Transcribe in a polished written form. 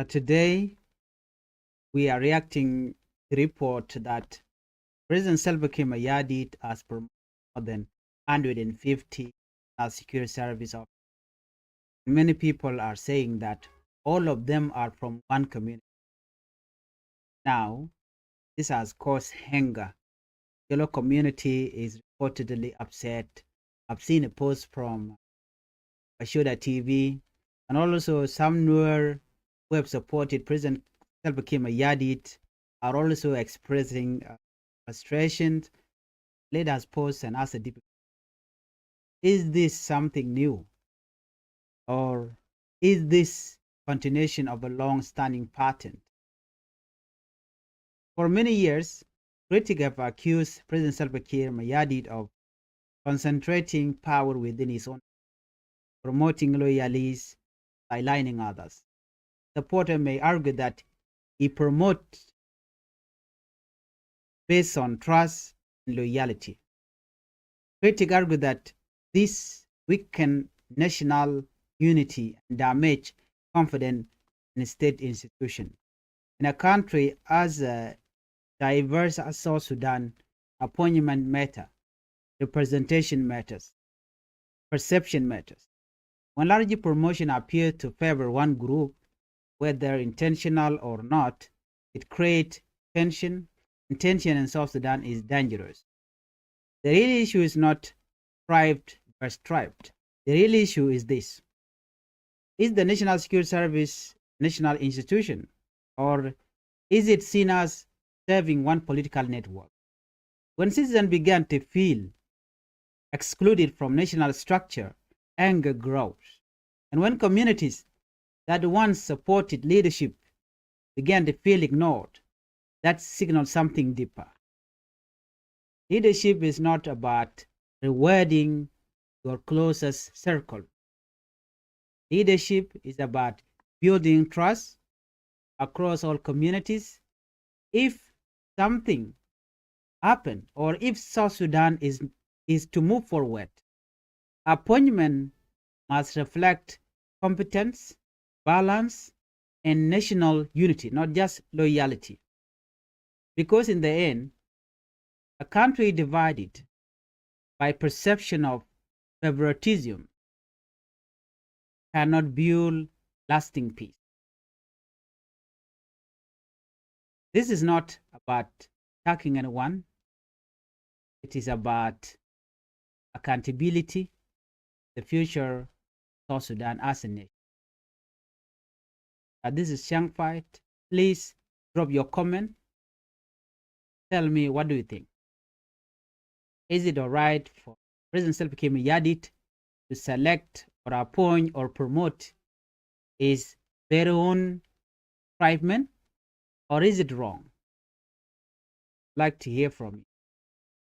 Today, we are reacting to the report that President Salva Kiir Mayardit has promoted more than 150 security service officers. Many people are saying that all of them are from one community. Now, this has caused anger. The Yellow community is reportedly upset. I've seen a post from Ashoda TV, and also some newer who have supported President Salva Kiir Mayardit are also expressing frustration. Let us pause and ask a deep question. Is this something new, or is this continuation of a long-standing pattern? For many years, critics have accused President Salva Kiir Mayardit of concentrating power within his own, promoting loyalities, sidelining others. Supporters may argue that he promotes based on trust and loyalty. Critics argue that this weakens national unity and damage confidence in state institutions. In a country as diverse as South Sudan, appointment matters, representation matters, perception matters. When large promotions appear to favor one group, whether intentional or not, it creates tension, and tension in South Sudan is dangerous. The real issue is not striped or striped. The real issue is this. Is the National Security Service a national institution, or is it seen as serving one political network? When citizens began to feel excluded from national structure, anger grows. And when communities that once supported leadership began to feel ignored, that signals something deeper. Leadership is not about rewarding your closest circle. Leadership is about building trust across all communities. If something happens, or if South Sudan is to move forward, appointment must reflect competence, balance, and national unity, not just loyalty. Because in the end, a country divided by perception of favoritism cannot build lasting peace. This is not about attacking anyone. It is about accountability, the future of South Sudan as a nation. This is Changfied. Please drop your comment. Tell me, what do you think? Is it all right for President Salva Kiir Mayardit to select or appoint or promote his very own tribesmen, or is it wrong? I'd like to hear from you.